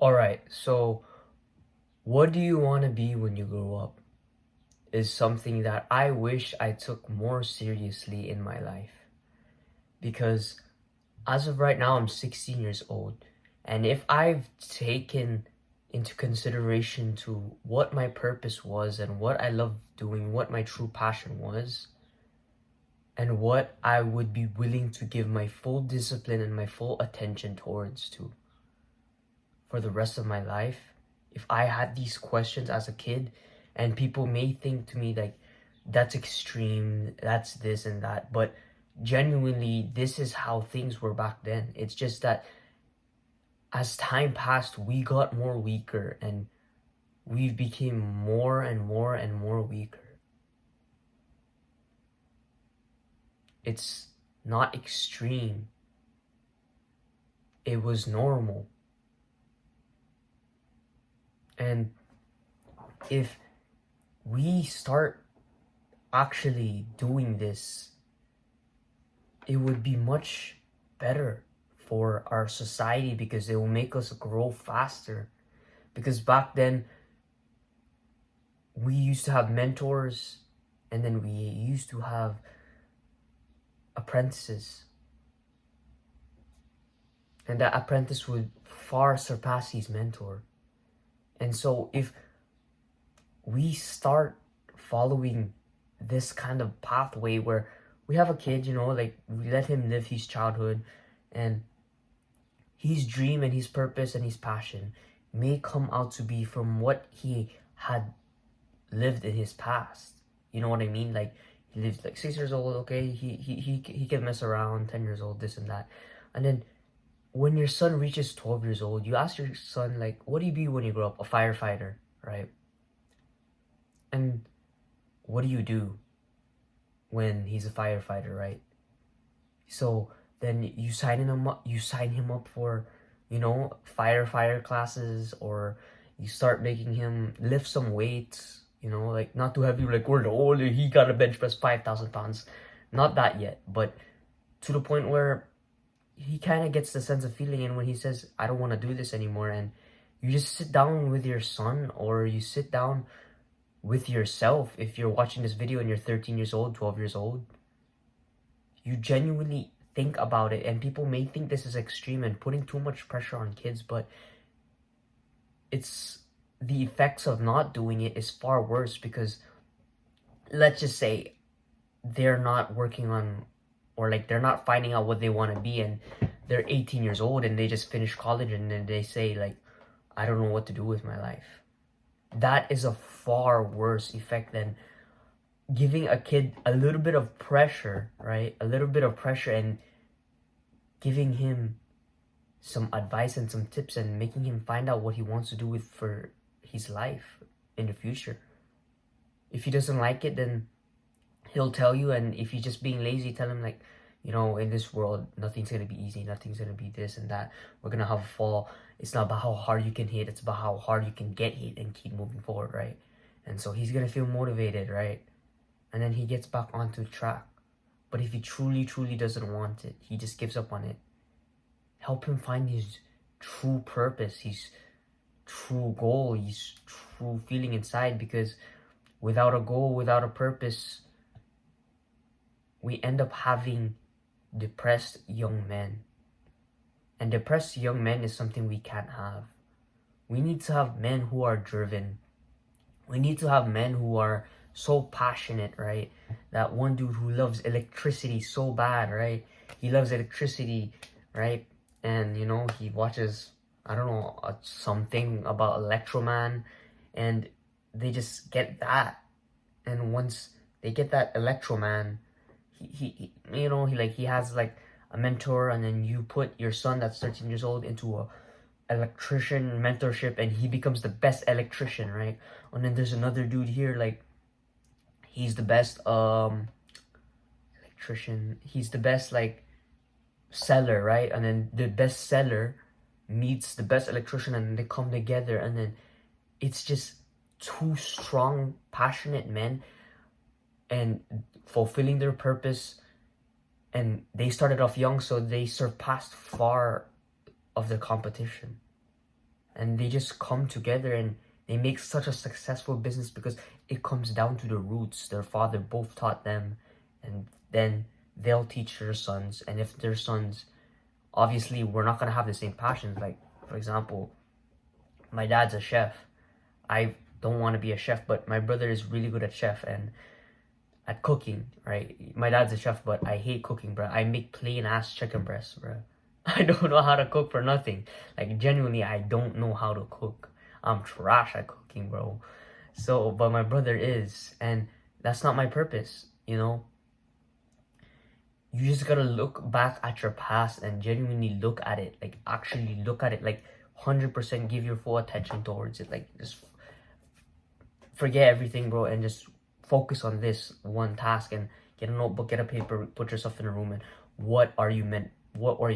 Alright, so what do you want to be when you grow up is something that I wish I took more seriously in my life. Because as of right now, I'm 16 years old. And if I've taken into consideration to what my purpose was and what I love doing, what my true passion was, and what I would be willing to give my full discipline and my full attention towards to for the rest of my life, if I had these questions as a kid, and people may think to me like, that's extreme, that's this and that, but genuinely, this is how things were back then. It's just that as time passed, we got more weaker and we became more and more and more weaker. It's not extreme. It was normal. And if we start actually doing this, it would be much better for our society because it will make us grow faster. Because back then, we used to have mentors and then we used to have apprentices. And that apprentice would far surpass his mentor. And so if we start following this kind of pathway where we have a kid, like we let him live his childhood and his dream and his purpose and his passion may come out to be from what he had lived in his past. You know what I mean? Like he lived like 6 years old, okay, he can mess around, 10 years old, this and that. And then when your son reaches 12 years old, you ask your son, like, what do you be when you grow up? A firefighter, right? And what do you do when he's a firefighter, right? So then you sign him up for, firefighter classes, or you start making him lift some weights, like not too heavy, like we're the older, he got a bench press 5,000 pounds. Not that yet, but to the point where he kind of gets the sense of feeling, and when he says, I don't want to do this anymore, and you just sit down with your son, or you sit down with yourself, if you're watching this video and you're 13 years old, 12 years old, you genuinely think about it. And people may think this is extreme and putting too much pressure on kids, but it's the effects of not doing it is far worse, because let's just say they're not working on, or like they're not finding out what they want to be, and they're 18 years old and they just finished college, and then they say like, I don't know what to do with my life. That is a far worse effect than giving a kid a little bit of pressure, right? A little bit of pressure, and giving him some advice and some tips and making him find out what he wants to do with for his life in the future. If he doesn't like it, then he'll tell you. And if he's just being lazy, tell him like, in this world, nothing's gonna be easy, nothing's gonna be this and that, we're gonna have a fall. It's not about how hard you can hit, it's about how hard you can get hit and keep moving forward, right? And so he's gonna feel motivated, right? And then he gets back onto track. But if he truly, truly doesn't want it, he just gives up on it. Help him find his true purpose, his true goal, his true feeling inside. Because without a goal, without a purpose, we end up having depressed young men. And depressed young men is something we can't have. We need to have men who are driven. We need to have men who are so passionate, right? That one dude who loves electricity so bad, right? He loves electricity, right? And, he watches, I don't know, something about Electroman, and they just get that. And once they get that Electroman, he has like a mentor, and then you put your son that's 13 years old into a electrician mentorship, and he becomes the best electrician, right? And then there's another dude here, like he's the best electrician, he's the best like seller, right? And then the best seller meets the best electrician, and they come together, and then it's just two strong, passionate men and fulfilling their purpose. And they started off young, so they surpassed far of their competition. and they just come together and they make such a successful business because it comes down to the roots. Their father both taught them, and then they'll teach their sons. And if their sons, obviously, we're not gonna have the same passions. Like, for example, my dad's a chef. I don't want to be a chef, but my brother is really good at chef and at cooking, right? My dad's a chef, but I hate cooking, bro. I make plain ass chicken breasts, bro. I don't know how to cook for nothing. Like, genuinely, I don't know how to cook. I'm trash at cooking, bro. So, but my brother is, and that's not my purpose, you know? You just gotta look back at your past and genuinely look at it. Like, actually look at it. Like, 100% give your full attention towards it. Like, just forget everything, bro, and just focus on this one task and get a notebook, get a paper, put yourself in a room, and what are you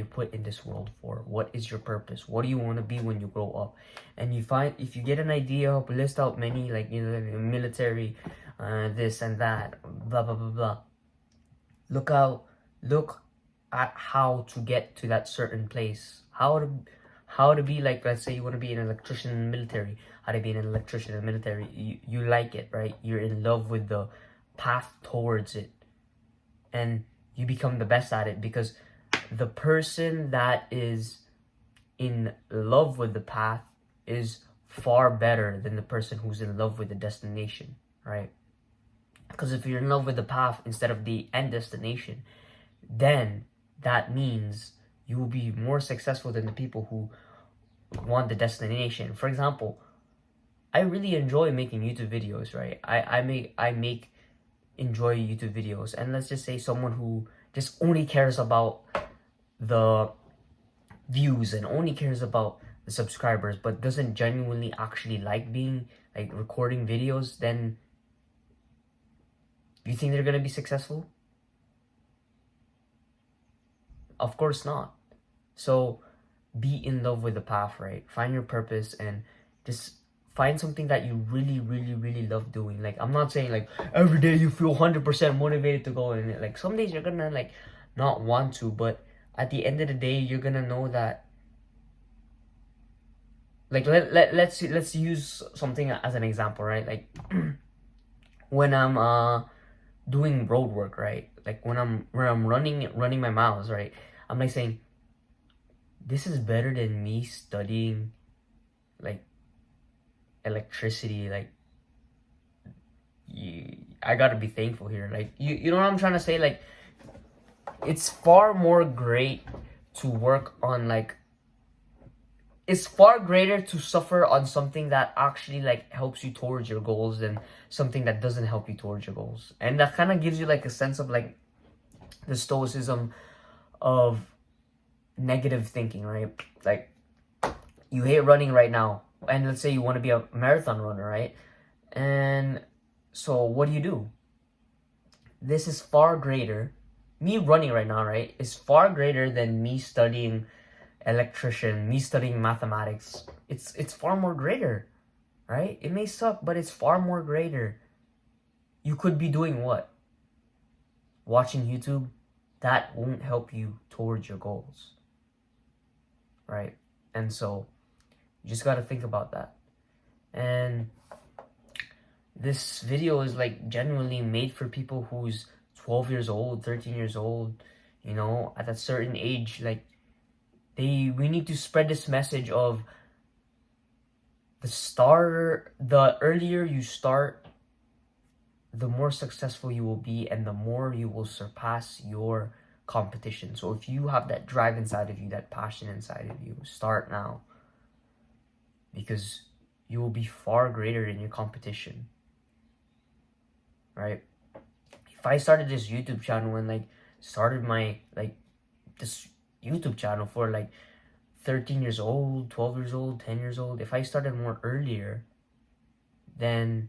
put in this world for? What is your purpose? What do you want to be when you grow up? And you find, if you get an idea, list out many, like, you know, military, this and that, blah blah blah blah. Look at how to get to that certain place. How to be, like, let's say you want to be an electrician in the military. How to be an electrician in the military. You like it, right? You're in love with the path towards it, and you become the best at it, because the person that is in love with the path is far better than the person who's in love with the destination, right? Because if you're in love with the path instead of the end destination, then that means you will be more successful than the people who want the destination. For example, I really enjoy making YouTube videos, right? I enjoy YouTube videos, and let's just say someone who just only cares about the views and only cares about the subscribers, but doesn't genuinely actually like recording videos, then you think they're gonna be successful? Of course not. So be in love with the path, right? Find your purpose and just find something that you really, really, really love doing. Like, I'm not saying like every day you feel 100% motivated to go in it. Like, some days you're gonna like not want to, but at the end of the day, you're gonna know that. Like, let's use something as an example, right? Like, when I'm doing road work, right? Like, when I'm running my miles, right? I'm like saying, this is better than me studying like electricity. Like, I gotta be thankful here. Like, you know what I'm trying to say? Like, it's far more great to work on, like, it's far greater to suffer on something that actually like helps you towards your goals than something that doesn't help you towards your goals. And that kind of gives you like a sense of like the stoicism of negative thinking, right? Like, you hate running right now, and let's say you want to be a marathon runner, right? And so what do? This is far greater. Me running right now, right, is far greater than me studying electrician, me studying mathematics. It's far more greater, right? It may suck, but it's far more greater. You could be doing what? Watching YouTube. That won't help you towards your goals, right? And so you just got to think about that. And this video is like genuinely made for people who's 12 years old, 13 years old, you know, at a certain age. Like, we need to spread this message of the earlier you start, the more successful you will be, and the more you will surpass your competition. So if you have that drive inside of you, that passion inside of you, start now, because you will be far greater than your competition, right? If I started this YouTube channel and like started my like this YouTube channel for like 13 years old, 12 years old, 10 years old, if I started more earlier, then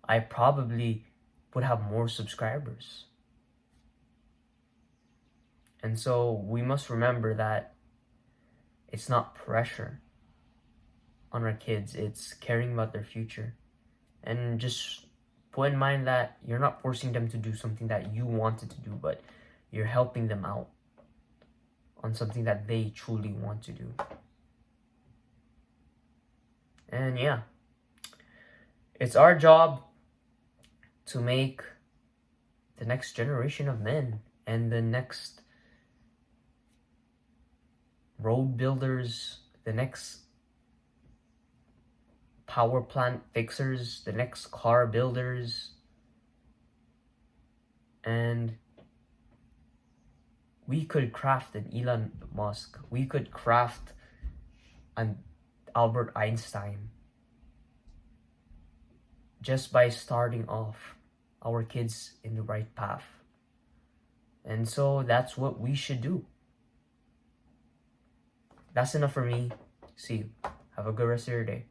I probably would have more subscribers. And so we must remember that it's not pressure on our kids, it's caring about their future. And just put in mind that you're not forcing them to do something that you wanted to do, but you're helping them out on something that they truly want to do. And yeah, it's our job to make the next generation of men and the next road builders, the next power plant fixers, the next car builders, and we could craft an Elon Musk. We could craft an Albert Einstein just by starting off our kids in the right path. And so that's what we should do. That's enough for me. See you. Have a good rest of your day.